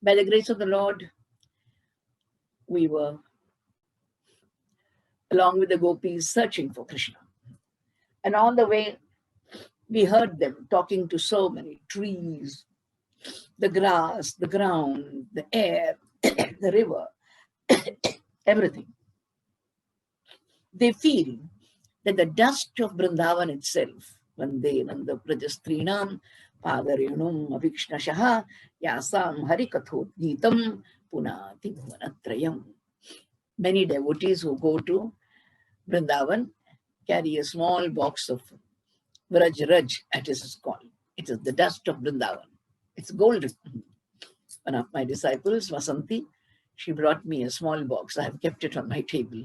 By the grace of the Lord, we were, along with the gopis, searching for Krishna. And on the way, we heard them talking to so many trees, the grass, the ground, the air, the river, everything. They feel that the dust of Vrindavan itself, Vande Nanda Prajastrinam, Padarenum Avikshnashaha, Yasam Harikathot Geetam, Punati Bhuvanatrayam. Many devotees who go to Vrindavan carry a small box of Vraj Raj, as it is called. It is the dust of Vrindavan. It's golden. One of my disciples, Vasanti, she brought me a small box. I have kept it on my table.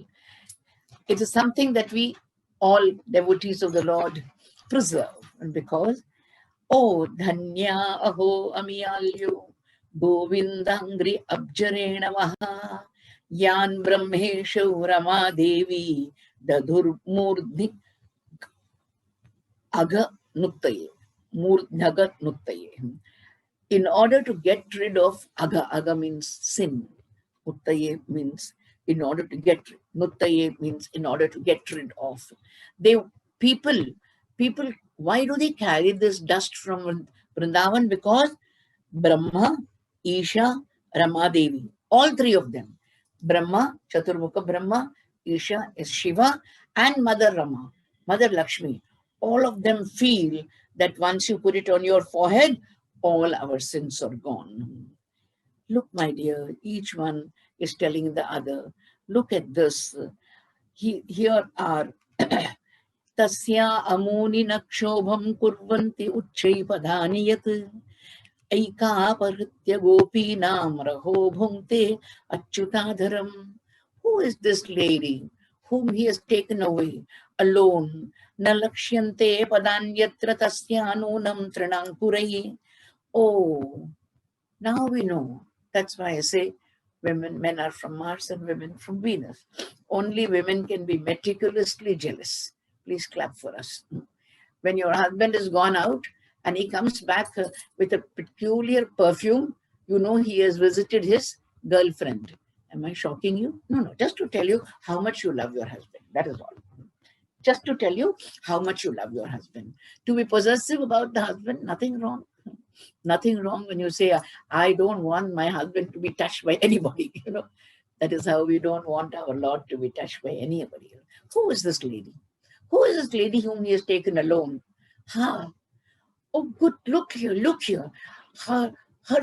It is something that we, all devotees of the Lord, preserve. And because, oh, Dhanya Aho Amiyalyo, Govindangri Abjarena Maha, Yan Brahmeshu Rama Devi, Dadur Murdhi Aga Nuttaye, Murdhagat Nuttaye. In order to get rid of Aga means sin, Uttaye means in order to get rid, Nuttaye means in order to get rid of. People, why do they carry this dust from Vrindavan? Because Brahma, Isha, Rama Devi, all three of them, Brahma, Chaturmukha Brahma, Isha is Shiva, and Mother Rama, Mother Lakshmi, all of them feel that once you put it on your forehead, all our sins are gone. Look, my dear, each one is telling the other, look at this. Here are Tasya Amuni Nakshobham Kurvanti Uchai Padhani Yat Aika Paritya Gopi Nam Raho Bhumte Achyutadharam. Who is this lady whom he has taken away alone? Nalakshante Padanyatra Tasya Anunam Trinankurai. Oh, now we know. That's why I say men are from Mars and women from Venus. Only women can be meticulously jealous. Please clap for us. When your husband has gone out and he comes back with a peculiar perfume, you know he has visited his girlfriend. Am I shocking you? No, just to tell you how much you love your husband. That is all. Just to tell you how much you love your husband. To be possessive about the husband, nothing wrong. Nothing wrong when you say, I don't want my husband to be touched by anybody. That is how we don't want our Lord to be touched by anybody. Who is this lady? Who is this lady whom he has taken alone? Oh, good, look here. Her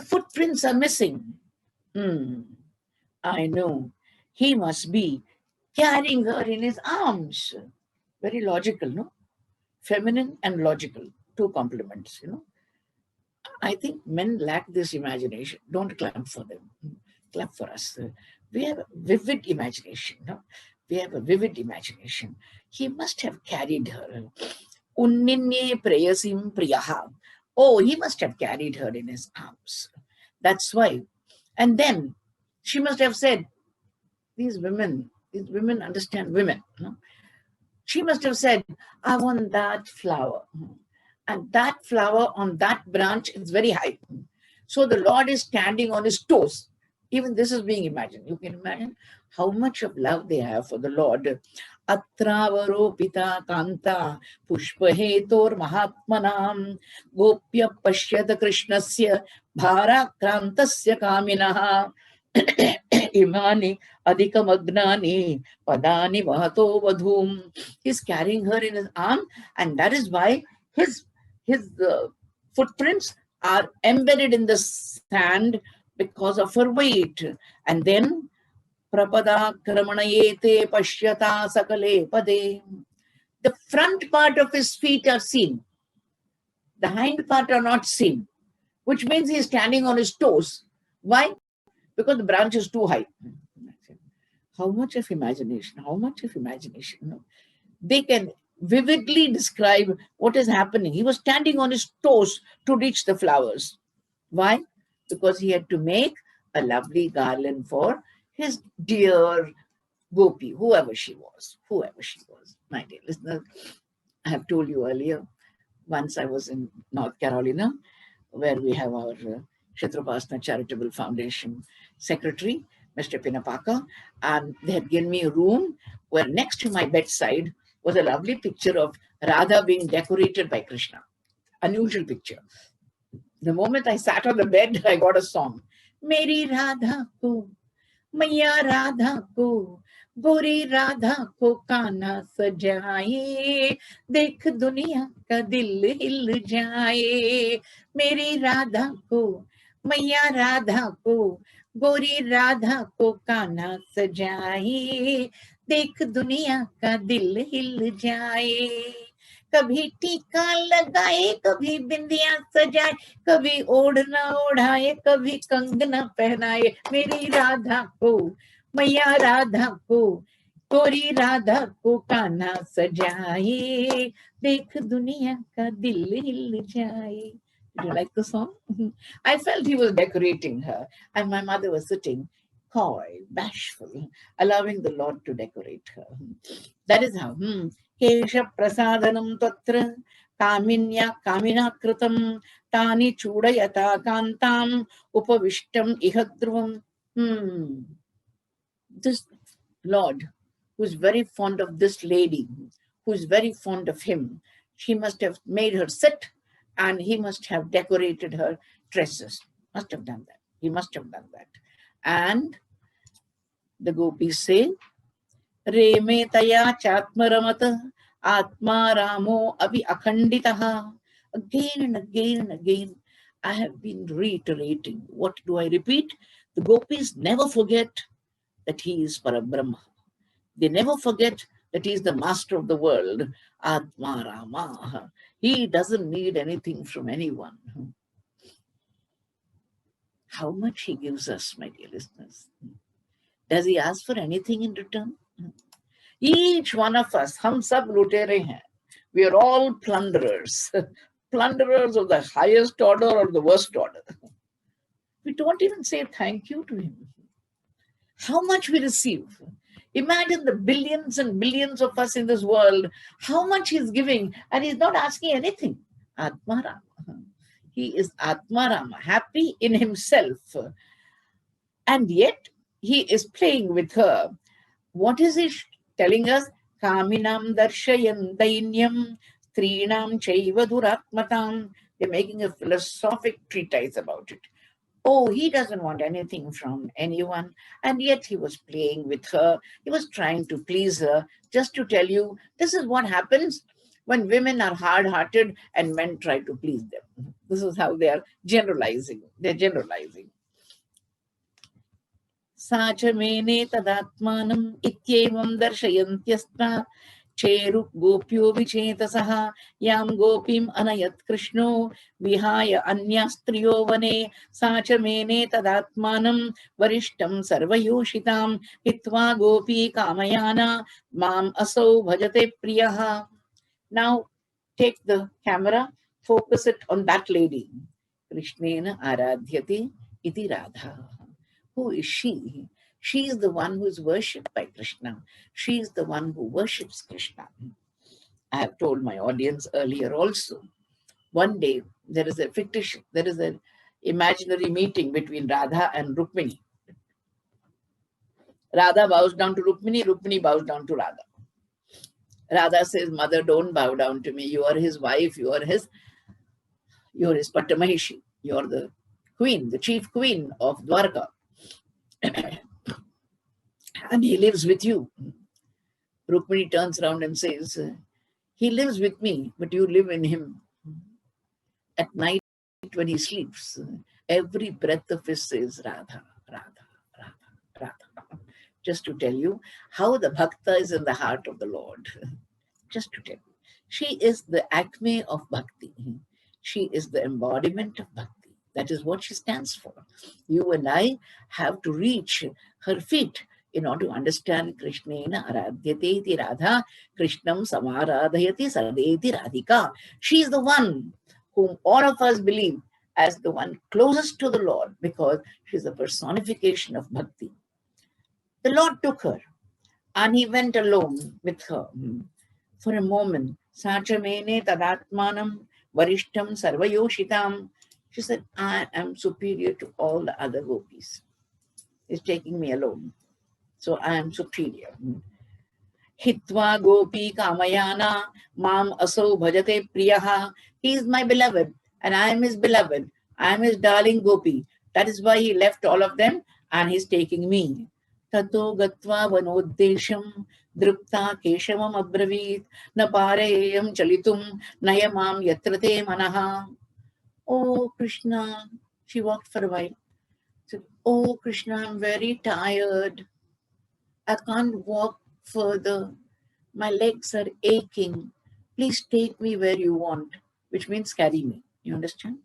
footprints are missing. I know. He must be carrying her in his arms. Very logical, no? Feminine and logical. Two complements, I think men lack this imagination. Don't clap for them. Clap for us. We have a vivid imagination. No? We have a vivid imagination. He must have carried her. Unninye preyasim priyaha. Oh, he must have carried her in his arms. That's why. And then she must have said, these women understand women. No? She must have said, I want that flower. And that flower on that branch is very high. So the Lord is standing on his toes. Even this is being imagined. You can imagine how much of love they have for the Lord. Atravaro pita kanta pushpahetor mahatmanam gopya pashyata krishnasya bhara krantasya kaminaha imani adhikamagnani padani vahato vadhum. He's carrying her in his arm, and that is why his footprints are embedded in the sand because of her weight. And then prapada kramanayete pashyata sakale pade. The front part of his feet are seen. The hind part are not seen, which means he is standing on his toes. Why? Because the branch is too high. How much of imagination? How much of imagination? They can vividly describe what is happening. He was standing on his toes to reach the flowers. Why? Because he had to make a lovely garland for his dear Gopi, whoever she was. My dear listeners, I have told you earlier, once I was in North Carolina, where we have our Kshetrapasana Charitable Foundation secretary, Mr. Pinapaka, and they had given me a room where next to my bedside was a lovely picture of Radha being decorated by Krishna. Unusual picture. The moment I sat on the bed, I got a song. Meri Radha ko, Maya Radha ko, गोरी राधा को कान्हा सजाए, देख दुनिया का दिल हिल जाए. मेरी राधा को, मैया राधा को, गोरी राधा को कान्हा सजाए, देख दुनिया का दिल हिल जाए. कभी टीका लगाए, कभी बिंदिया सजाए, कभी ओढ़ना ओढ़ाए, कभी कंगना पहनाए. मेरी राधा को, मैया राधा को, गोरी राधा को कान्हा सजाए, देख दुनिया का दिल हिल जाए. Do you like the song? I felt he was decorating her, and my mother was sitting coy, bashful, allowing the Lord to decorate her. That is how. Kesha prasadanam tatra kaminya kamina kritam tani chudayata kantam upavishtam ihadruvam. This Lord, who is very fond of this lady, who is very fond of him, she must have made her sit, and he must have decorated her dresses. Must have done that. He must have done that. And the gopis say, Reme taya chatmaramata atma ramo avi akhanditaha. Again and again and again, I have been reiterating. What do I repeat? The gopis never forget that he is Parabrahma. They never forget that he is the master of the world, Atma Rama. He doesn't need anything from anyone. How much he gives us, my dear listeners. Does he ask for anything in return? Each one of us, hum sab lutere hain. We are all plunderers. Plunderers of the highest order or the worst order. We don't even say thank you to him. How much we receive. Imagine the billions and billions of us in this world, how much he's giving, and he's not asking anything. Atmarama. He is Atmarama, happy in himself. And yet, he is playing with her. What is he telling us? Kaminam darshayan dainyam strinam chaiva duratmatam. They're making a philosophic treatise about it. Oh, he doesn't want anything from anyone, and yet he was playing with her. He was trying to please her. Just to tell you, this is what happens when women are hard-hearted and men try to please them. This is how they are generalizing. They're generalizing. Sacha mene tadatmanam ityevam darshayantyastra Cheru gopyo vichetasaha yam gopim anayat krishno vihaya anyastriyo vane sacha mene tadatmanam varishtam sarvayoshitam hitva gopi kamayana mam asau bhajate priyaha. Now take the camera, focus it on that lady. Krishnena aradhyate iti Radha. Who is she? She is the one who is worshipped by Krishna. She is the one who worships Krishna. I have told my audience earlier also. One day there is a fictitious, there is an imaginary meeting between Radha and Rukmini. Radha bows down to Rukmini, Rukmini bows down to Radha. Radha says, Mother, don't bow down to me. You are his wife. You are his Patamahishi. You are the queen, the chief queen of Dwarka. And he lives with you. Rukmini turns around and says, he lives with me, but you live in him. At night when he sleeps, every breath of his says, Radha, Radha, Radha, Radha. Just to tell you how the bhakta is in the heart of the Lord. Just to tell you. She is the acme of bhakti. She is the embodiment of bhakti. That is what she stands for. You and I have to reach her feet in order to understand Krishnena aradhyate iti Radha, Krishnam samaradhayati sadeti Radhika. She is the one whom all of us believe as the one closest to the Lord because she is a personification of bhakti. The Lord took her and he went alone with her for a moment. Sacha mene tadatmanam varishtam sarvayoshitam. She said, I am superior to all the other gopis. He's taking me alone. So I am superior. Hitva gopi kamayana mam aso bhajate priyaha. He is my beloved and I am his beloved. I am his darling gopi. That is why he left all of them and he's taking me. Tato gatva vanodesham drupta keshavam abravit na pareyam chalitum nayamam yatrate manaha. Oh Krishna, she walked for a while. Said, oh Krishna, I'm very tired. I can't walk further. My legs are aching. Please take me where you want, which means carry me. You understand?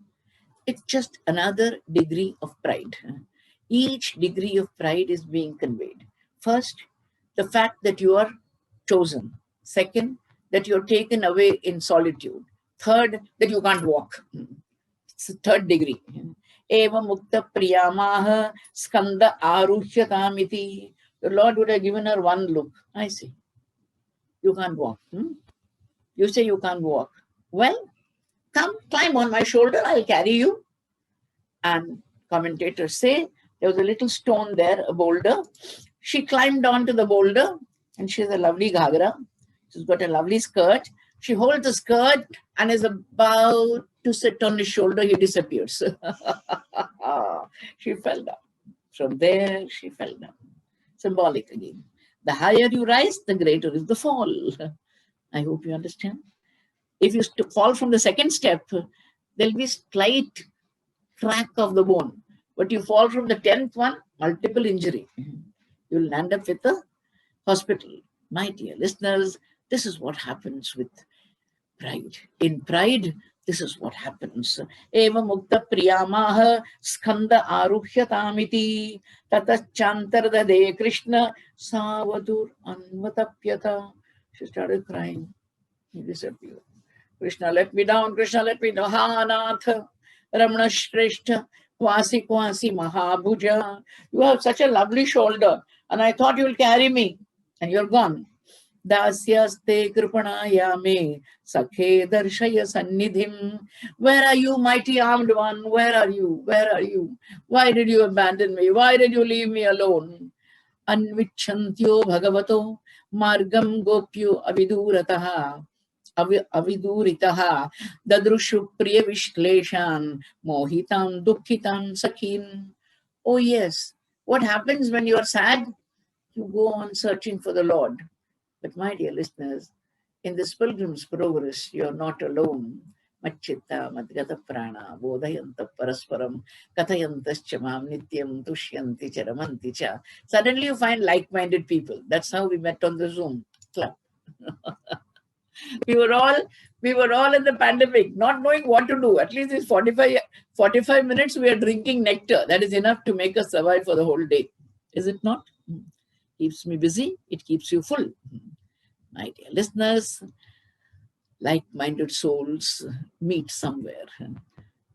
It's just another degree of pride. Each degree of pride is being conveyed. First, the fact that you are chosen. Second, that you're taken away in solitude. Third, that you can't walk. It's the third degree. Eva mukta priyamaha skanda aruhyatamiti. The Lord would have given her one look. I see. You can't walk. You say you can't walk. Well, come, climb on my shoulder, I'll carry you. And commentators say there was a little stone there, a boulder. She climbed onto the boulder and she has a lovely ghagra. She's got a lovely skirt. She holds the skirt and is about to sit on his shoulder. He disappears. She fell down. From there, she fell down. Symbolic again. The higher you rise, the greater is the fall. I hope you understand. If you fall from the second step, there'll be slight crack of the bone. But you fall from the 10th one, multiple injury. You'll land up with a hospital. My dear listeners, this is what happens with pride. In pride, this is what happens. Eva mukta priyamaha skanda aruhyatamiti tatachantarade Krishna savadur anvatapyata. She started crying. He disappeared. Krishna let me down, Krishna let me down. Ha Nath, Ramana Shrestha, Kwasi Kwasi Mahabhuja. You have such a lovely shoulder, and I thought you'll carry me, and you're gone. Dasyaste kripanayame sakhe darshaya sannidhim. Where are you, mighty armed one? Where are you? Where are you? Why did you abandon me? Why did you leave me alone? Anvichantyo bhagavato margam gopyo avidurataha. Aviduritaha dadrushu priya vishleshan mohitam dukhitam sakhin. Oh yes, what happens when you are sad? You go on searching for the Lord. But my dear listeners, in this pilgrim's progress, you're not alone. Machchitta madgata prana bodhayanta parasparam kathayantascha mam nityam tushyanti charamanti cha. Suddenly you find like-minded people. That's how we met on the Zoom club. we were all in the pandemic, not knowing what to do. At least these 45 minutes we are drinking nectar. That is enough to make us survive for the whole day. Is it not? Keeps me busy, it keeps you full. My dear listeners, like-minded souls meet somewhere.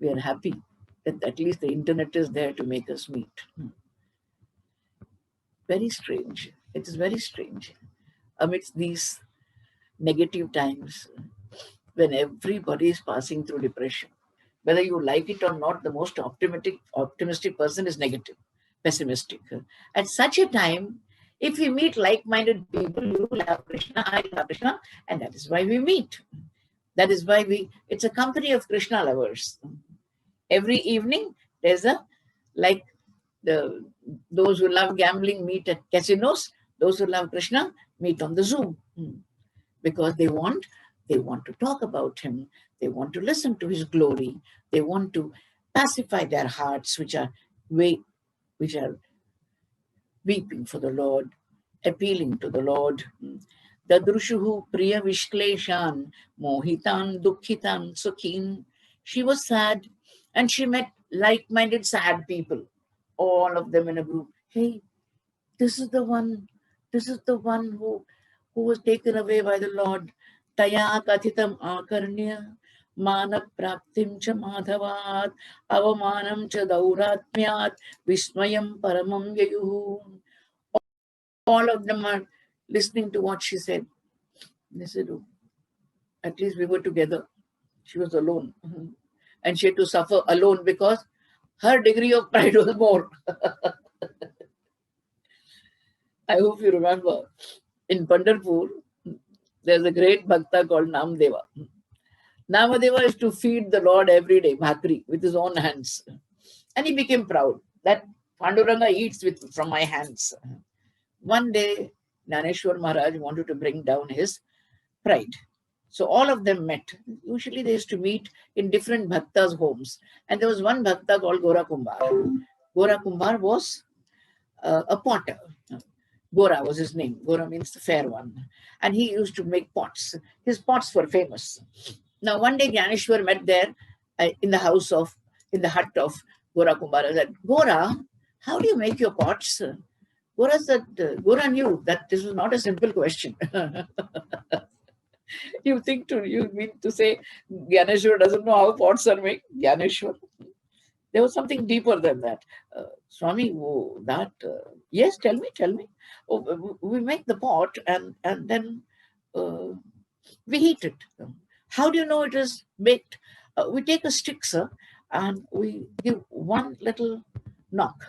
We are happy that at least the internet is there to make us meet. Very strange. It is very strange. Amidst these negative times, when everybody is passing through depression, whether you like it or not, the most optimistic person is negative, pessimistic. At such a time, if we meet like-minded people, you love Krishna, I love Krishna, and that is why we meet. That is why it's a company of Krishna lovers. Every evening, there's those who love gambling meet at casinos, those who love Krishna meet on the Zoom. Because they want to talk about him, they want to listen to his glory, they want to pacify their hearts, which are weeping for the Lord, appealing to the Lord. Dadrushuhu priya vishleshan mohitan dukhitan sukhin. She was sad and she met like-minded sad people, all of them in a group. Hey, this is the one who was taken away by the Lord. Taya kathitam akarnya mana praptim cha madhavat avamanam cha dauratmyat vismayam paramam yayuhu. All of them are listening to what she said. They said, oh, at least we were together. She was alone. and she had to suffer alone because her degree of pride was more. I hope you remember, in Pandurpur, there's a great bhakta called Namdeva. Namadeva used to feed the Lord every day, bhakri, with his own hands. And he became proud that Panduranga eats from my hands. One day, Jnaneshwar Maharaj wanted to bring down his pride. So all of them met. Usually they used to meet in different bhaktas' homes. And there was one bhakta called Gora Kumbhar. Gora Kumbhar was a potter. Gora was his name. Gora means the fair one. And he used to make pots. His pots were famous. Now, one day Jnaneshwar met there in the hut of Gora Kumbhara. Said, Gora, how do you make your pots? Gora knew that this was not a simple question. You mean to say Jnaneshwar doesn't know how pots are made? Jnaneshwar. There was something deeper than that. Swami, yes, tell me. Oh, we make the pot and then we heat it. How do you know it is baked? We take a stick, sir, and we give one little knock.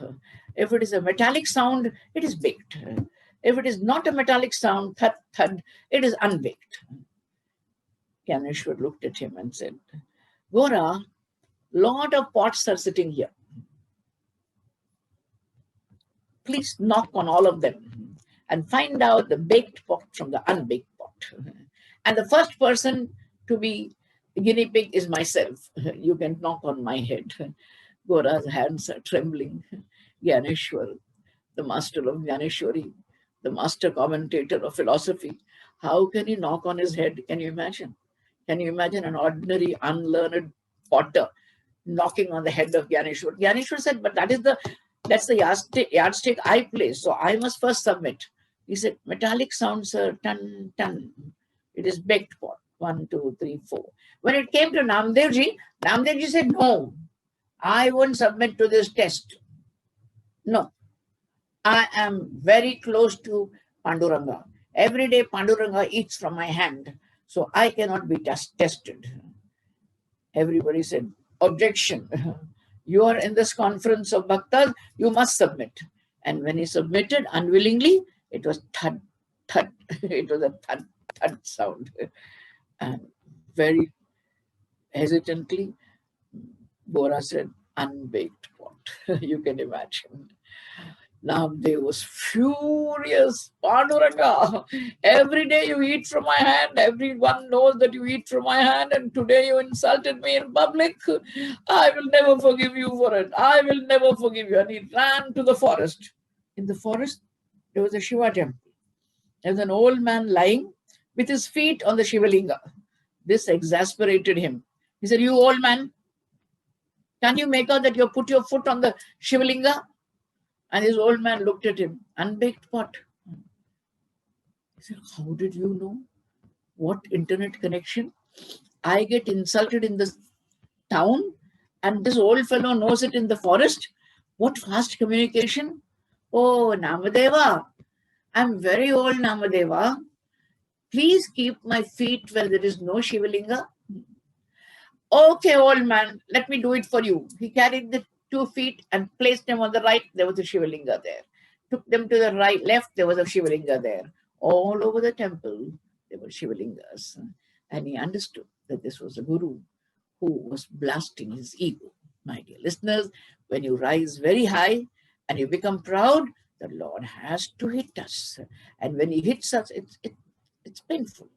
If it is a metallic sound, it is baked. If it is not a metallic sound, thud, thud, it is unbaked. Jnaneshwar looked at him and said, Gora, lot of pots are sitting here. Please knock on all of them and find out the baked pot from the unbaked pot. And the first person to be guinea pig is myself. You can knock on my head. Gora's hands are trembling. Jnaneshwar, the master of Jnaneshwari, the master commentator of philosophy, how can he knock on his head? Can you imagine? Can you imagine an ordinary, unlearned potter knocking on the head of Jnaneshwar? Jnaneshwar said, but that's the yardstick I place, so I must first submit. He said, metallic sounds are ton, ton. It is baked pot. 1, 2, 3, 4. When it came to Namdevji said, no, I won't submit to this test. No, I am very close to Panduranga. Every day Panduranga eats from my hand, so I cannot be tested. Everybody said, objection. You are in this conference of bhaktas, you must submit. And when he submitted unwillingly, it was thud, thud. It was a thud, thud sound. And very hesitantly, Gora said, unbaked pot. You can imagine. Namdev was furious. Panduranga, every day you eat from my hand. Everyone knows that you eat from my hand, and today you insulted me in public. I will never forgive you for it. I will never forgive you. And he ran to the forest. In the forest, there was a Shiva temple. There was an old man lying with his feet on the Shivalinga. This exasperated him. He said, you old man, can you make out that you put your foot on the Shivalinga? And his old man looked at him, unbaked pot. He said, how did you know? What internet connection? I get insulted in the town and this old fellow knows it in the forest. What fast communication? Oh, Namadeva, I'm very old, Namadeva. Please keep my feet where there is no Shivalinga. Okay, old man, let me do it for you. He carried the 2 feet and placed them on the right. There was a Shivalinga there. Took them to the right, left, there was a Shivalinga there. All over the temple, there were Shivalingas. And he understood that this was a guru who was blasting his ego. My dear listeners, when you rise very high and you become proud, the Lord has to hit us. And when he hits us, it's painful,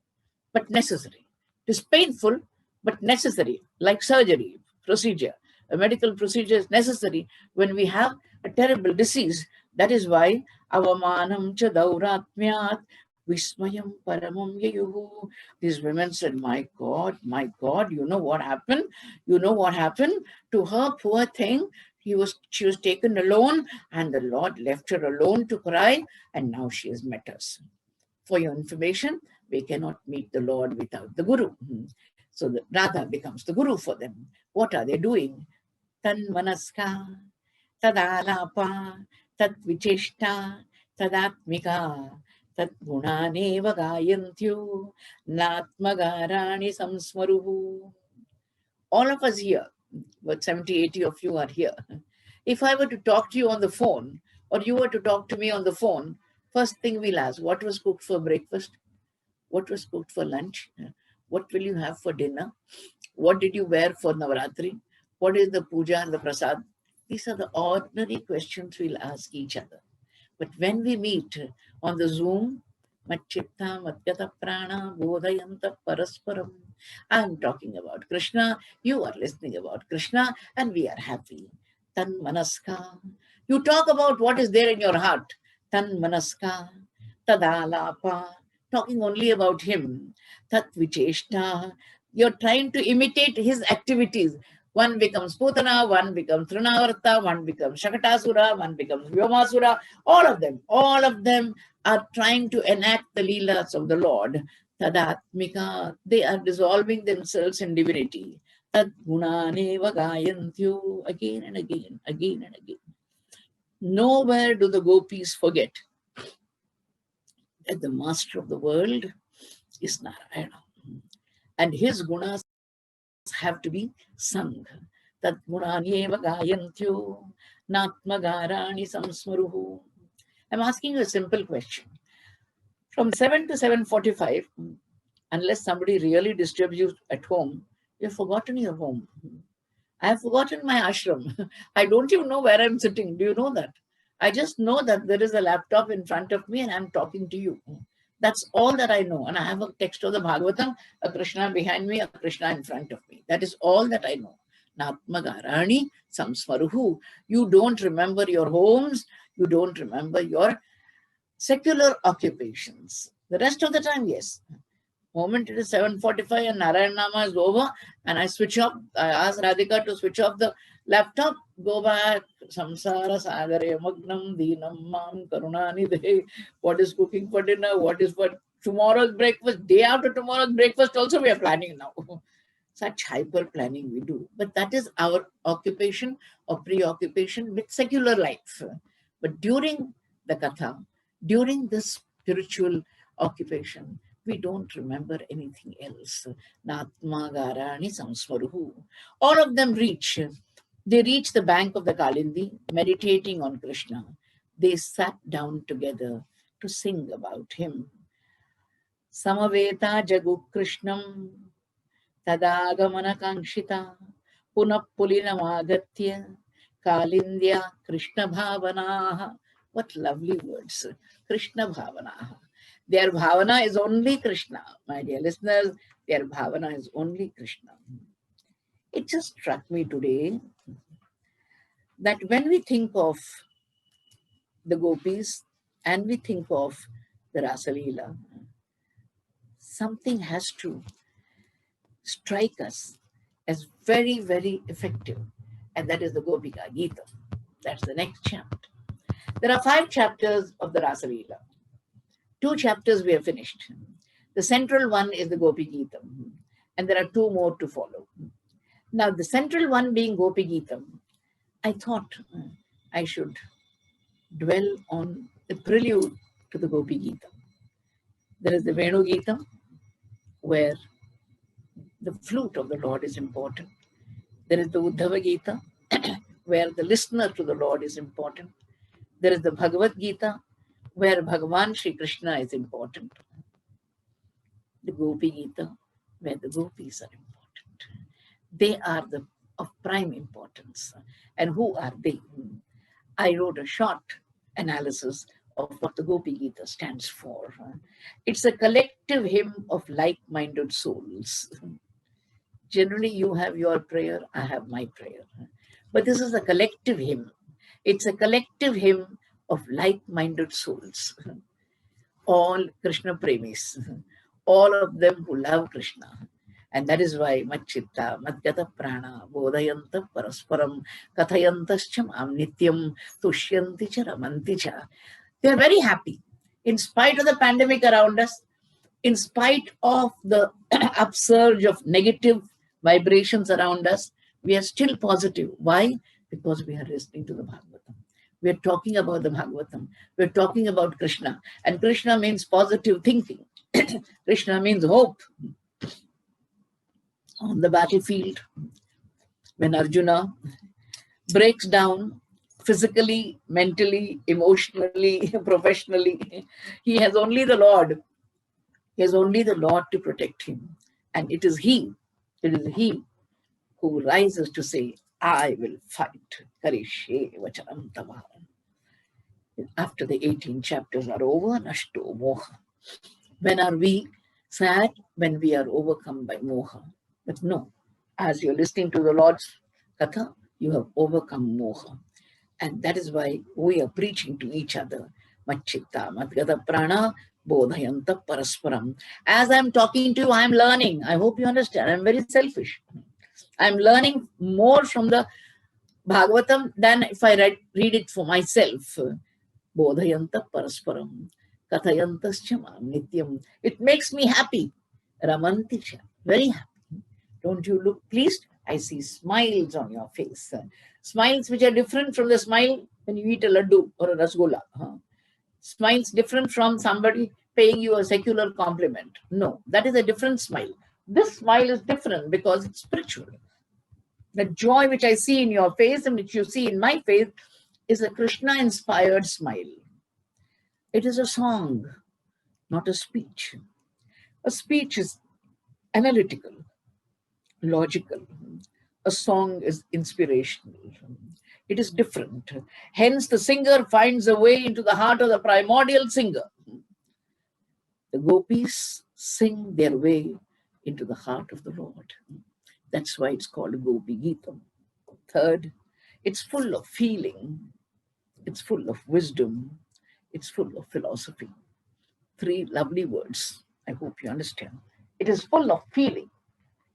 but necessary. It is painful, but necessary, like surgery, procedure. A medical procedure is necessary when we have a terrible disease. That is why avamanam cha dauratmyat vismayam paramam yayuhu. These women said, my God, you know what happened? You know what happened to her, poor thing? She was taken alone, and the Lord left her alone to cry, and now she has met us. For your information, we cannot meet the Lord without the Guru. So the Radha becomes the Guru for them. What are they doing? Tan manaska, tadalapa, tat vicheshta, tadatmika, tat gunaneva gayantyu, natmagarani samsmaruhu. All of us here, but 70, 80 of you are here. If I were to talk to you on the phone, or you were to talk to me on the phone, first thing we'll ask, what was cooked for breakfast? What was cooked for lunch? What will you have for dinner? What did you wear for Navaratri? What is the puja and the prasad? These are the ordinary questions we'll ask each other. But when we meet on the Zoom, Machitta Matyata Prana Bodhayanta Parasparam, I'm talking about Krishna, you are listening about Krishna, and we are happy. Tan Manaska. You talk about what is there in your heart. Tan Manaska, Tadalapa, talking only about him. Tat Vicheshta. You're trying to imitate his activities. One becomes Putana, one becomes Trinavarta, one becomes Shakatasura, one becomes Vyomasura. All of them are trying to enact the Leelas of the Lord. Tadatmika, they are dissolving themselves in divinity. Tad gunaneva gayantyu, again and again, again and again. Nowhere do the gopis forget that the master of the world is Narayana. And his gunas have to be sung. Tat gunanyeva gayantyu, natmagarani samsmaruhu. I'm asking you a simple question. From 7 to 7:45, unless somebody really disturbs you at home, you've forgotten your home. I have forgotten my ashram. I don't even know where I'm sitting. Do you know that? I just know that there is a laptop in front of me and I'm talking to you. That's all that I know. And I have a text of the Bhagvatam, a Krishna behind me, a Krishna in front of me. That is all that I know. Natmagarani samsmaruhu. You don't remember your homes. You don't remember your secular occupations. The rest of the time, yes. Moment it is 7:45 and Narayan Nama is over and I switch off. I ask Radhika to switch off the laptop, go back. Samsara sagare magnam deenam mam karunanidhe. What is cooking for dinner? What is for tomorrow's breakfast? Day after tomorrow's breakfast also we are planning now. Such hyper planning we do. But that is our occupation or preoccupation with secular life. But during the katha, during this spiritual occupation, we don't remember anything else. Natma Garani Samsmaruhu. All of them they reach the bank of the Kalindi, meditating on Krishna. They sat down together to sing about him. Samaveta Jagu Krishnam Tadagamana Kankshita Punapulinamagatya Kalindya Krishna Bhavanaha. What lovely words. Krishna Bhavanaha. Their bhavana is only Krishna. My dear listeners, their bhavana is only Krishna. It just struck me today that when we think of the gopis and we think of the Rasa Leela, something has to strike us as very, very effective. And that is the Gopika Geet. That's the next chapter. There are 5 chapters of the Rasa Leela. 2 chapters we have finished. The central one is the Gopi Geetam, and there are 2 more to follow. Now, the central one being Gopi Geetam, I thought I should dwell on the prelude to the Gopi Geetam. There is the Venu Geetam, where the flute of the Lord is important. There is the Uddhava Gita, where the listener to the Lord is important. There is the Bhagavad Gita, where Bhagavan Sri Krishna is important. The Gopi Gita, where the gopis are important. They are of prime importance. And who are they? I wrote a short analysis of what the Gopi Gita stands for. It's a collective hymn of like-minded souls. Generally, you have your prayer, I have my prayer. But this is a collective hymn. It's a collective hymn of like-minded souls. All Krishna Premis. All of them who love Krishna. And that is why Machitta, Madhyata Prana, Bodhayanta Parasparam, Kathayantascham Amnityam, Tushyanti cha Ramanti cha. They are very happy. In spite of the pandemic around us, in spite of the upsurge of negative vibrations around us, we are still positive. Why? Because we are listening to the Bhagavatam. We are talking about the Bhagavatam. We are talking about Krishna. And Krishna means positive thinking. Krishna means hope. On the battlefield, When Arjuna breaks down physically, mentally, emotionally, professionally, he has only the Lord. He has only the Lord to protect him. And it is He who rises to say, I will fight. Karishe vachanam tava. After the 18 chapters are over, nashto moha. When are we sad? When we are overcome by moha. But no, as you're listening to the Lord's katha, you have overcome moha. And that is why we are preaching to each other. Machitta, Madgata Prana, Bodhayanta Parasparam. As I'm talking to you, I'm learning. I hope you understand. I'm very selfish. I'm learning more from the Bhagavatam than if I read it for myself. Bodhayanta Parasparam. Kathayantascha mam nityam. It makes me happy. Ramanticha. Very happy. Don't you look pleased? I see smiles on your face. Smiles which are different from the smile when you eat a laddu or a rasgulla. Smiles different from somebody paying you a secular compliment. No, that is a different smile. This smile is different because it's spiritual. The joy which I see in your face and which you see in my face is a Krishna-inspired smile. It is a song, not a speech. A speech is analytical, logical. A song is inspirational. It is different. Hence, the singer finds a way into the heart of the primordial singer. The gopis sing their way into the heart of the Lord. That's why it's called Gopika Geet. Third, it's full of feeling. It's full of wisdom. It's full of philosophy. Three lovely words. I hope you understand. It is full of feeling.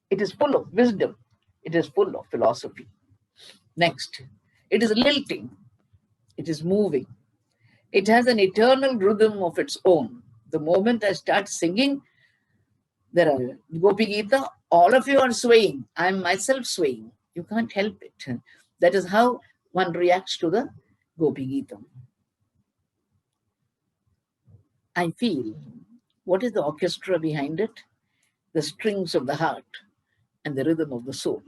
It is full of wisdom. It is full of philosophy. Next, it is lilting. It is moving. It has an eternal rhythm of its own. The moment I start singing, there are Gopika Geeta, all of you are swaying. I'm myself swaying. You can't help it. That is how one reacts to the Gopika Geeta. I feel, what is the orchestra behind it? The strings of the heart and the rhythm of the soul.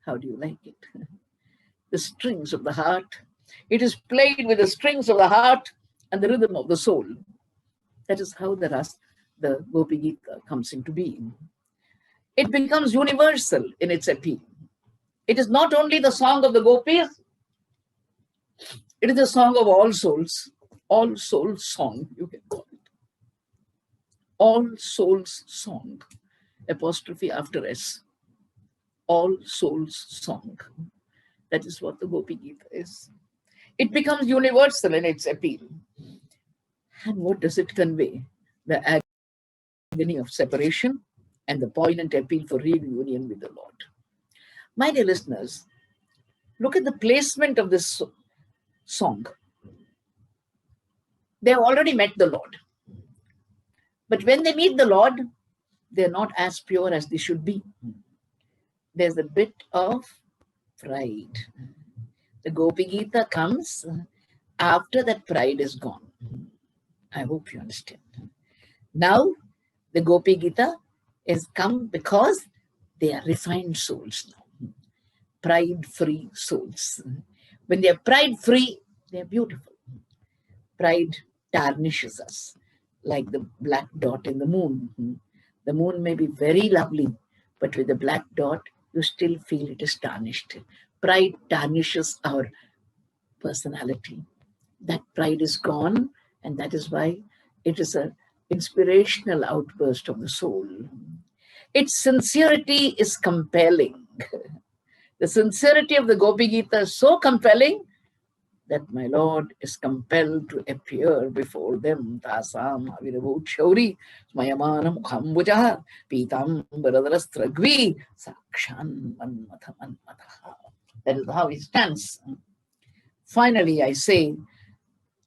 How do you like it? The strings of the heart. It is played with the strings of the heart and the rhythm of the soul. That is how the Gopika Geeta comes into being. It becomes universal in its appeal. It is not only the song of the gopis, it is the song of all souls song, you can call it. All souls song, apostrophe after S. All souls song. That is what the Gopika Geeta is. It becomes universal in its appeal. And what does it convey? The agony of separation and the poignant appeal for reunion with the Lord. My dear listeners, look at the placement of this song. They have already met the Lord. But when they meet the Lord, they're not as pure as they should be. There's a bit of pride. The Gopika Geeta comes after that pride is gone. I hope you understand. Now, the Gopika Geeta is come because they are refined souls now. Pride-free souls. When they are pride-free, they are beautiful. Pride tarnishes us like the black dot in the moon. The moon may be very lovely, but with the black dot, you still feel it is tarnished. Pride tarnishes our personality. That pride is gone, and that is why it is an inspirational outburst of the soul. Its sincerity is compelling. The sincerity of the Gopika Geeta is so compelling that my Lord is compelled to appear before them. Tasam avirabhut shauri smayamana mukhambujaha pitam baradarastragvi sakshan manmatha manmatha. That is how he stands. Finally, I say,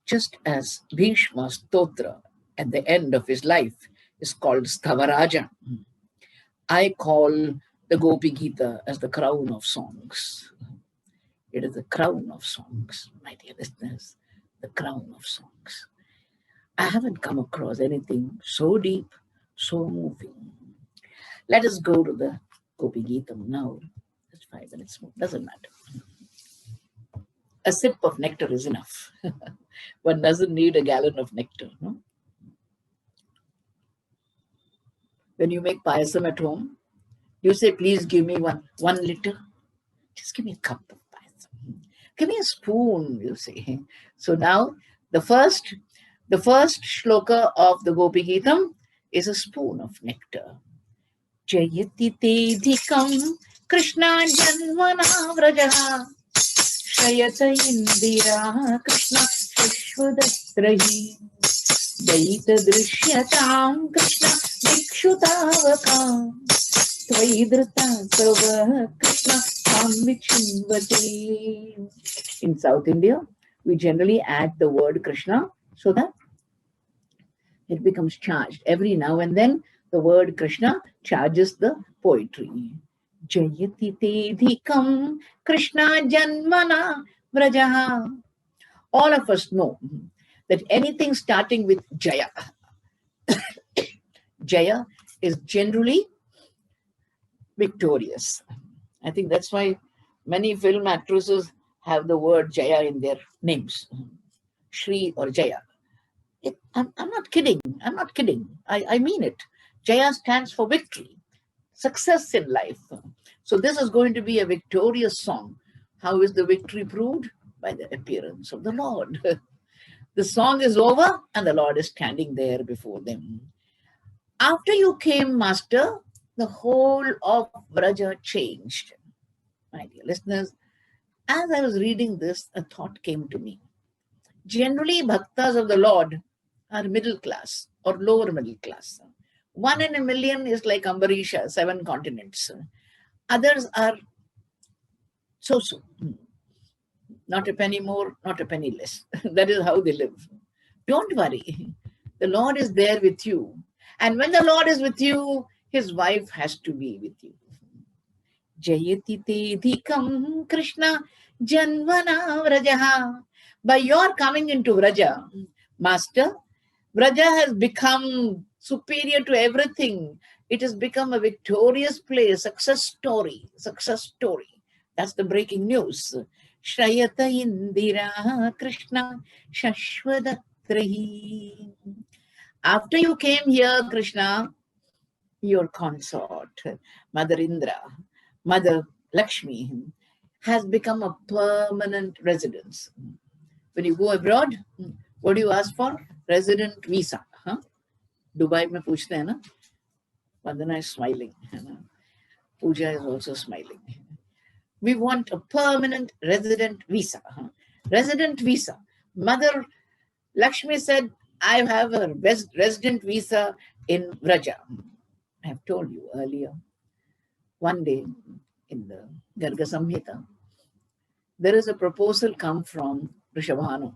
just as Bhishma Stotra at the end of his life is called Stavaraja, I call the Gopika Geeta as the crown of songs. It is the crown of songs, my dear listeners, the crown of songs. I haven't come across anything so deep, so moving. Let us go to the Gopika Geetam now. Let's 5 minutes more, doesn't matter. A sip of nectar is enough. One doesn't need a gallon of nectar. No? When you make payasam at home, you say, please give me one liter. Just give me a cup of payasam. Give me a spoon, you say. So now the first shloka of the Gopi Geetam is a spoon of nectar. Jayati te dhikam Krishna janmana vrajaha Shayata indira Krishna shashvadatrahi Daita drisyatam Krishna vikshutavakam Tvaidrita sarva Krishna samvichimvati. In South India, we generally add the word Krishna so that it becomes charged. Every now and then, the word Krishna charges the poetry. Jayati te dhikam Krishna janmana vrajaha. All of us know that anything starting with Jaya, Jaya is generally victorious. I think that's why many film actresses have the word Jaya in their names. Shri or Jaya. I'm not kidding. I'm not kidding. I mean it. Jaya stands for victory, success in life. So this is going to be a victorious song. How is the victory proved? By the appearance of the Lord. The song is over and the Lord is standing there before them. After you came, Master, the whole of Vraja changed. My dear listeners, as I was reading this, a thought came to me. Generally, bhaktas of the Lord are middle class or lower middle class. 1 in a million is like Ambarisha, 7 continents. Others are so-so. Not a penny more, not a penny less. That is how they live. Don't worry. The Lord is there with you. And when the Lord is with you, his wife has to be with you. Jayati te dhikam Krishna janvana vrajaha. By your coming into Vraja, Master, Vraja has become superior to everything. It has become a victorious place, success story. That's the breaking news. Shrayata indira Krishna shashvadatrahi. After you came here, Krishna, your consort, Mother Indra, Mother Lakshmi, has become a permanent residence. When you go abroad, what do you ask for? Resident visa. Huh? Dubai mein puchte hai na? Vandana is smiling. Pooja is also smiling. We want a permanent resident visa. Huh? Resident visa. Mother Lakshmi said, I have a resident visa in Vraja. I have told you earlier. One day in the Garga Samhita, there is a proposal come from Rishabhanu,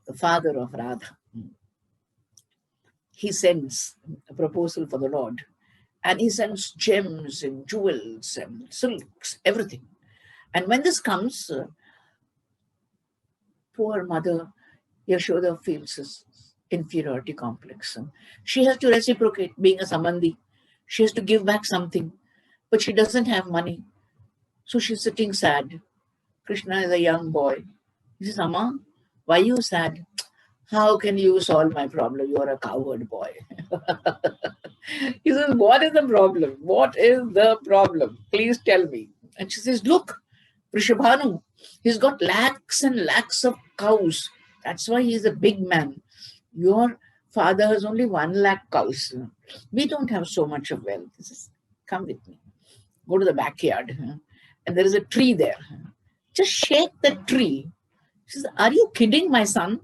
the father of Radha. He sends a proposal for the Lord, and he sends gems and jewels and silks, everything. And when this comes, poor mother Yashoda feels this inferiority complex. She has to reciprocate, being a Samandhi. She has to give back something, but she doesn't have money. So she's sitting sad. Krishna is a young boy. He says, Amma, why are you sad? How can you solve my problem? You are a coward boy. He says, what is the problem? What is the problem? Please tell me. And she says, look, Rishabhanu, he's got lakhs and lakhs of cows. That's why he's a big man. Your father has only 1 lakh cows. We don't have so much of wealth. He says, come with me. Go to the backyard. And there is a tree there. Just shake the tree. She says, are you kidding, my son?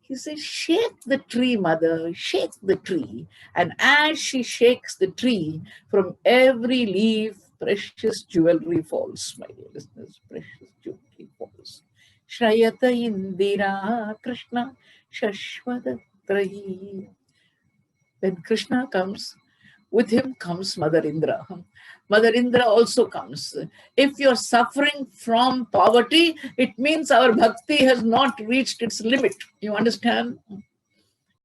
He says, shake the tree, mother, shake the tree. And as she shakes the tree, from every leaf, precious jewelry falls, my dear listeners, precious jewelry falls. Shrayata indira Krishna shashvadatrahi. When Krishna comes, with him comes Mother Indra. Mother Indra also comes. If you're suffering from poverty, it means our bhakti has not reached its limit. You understand?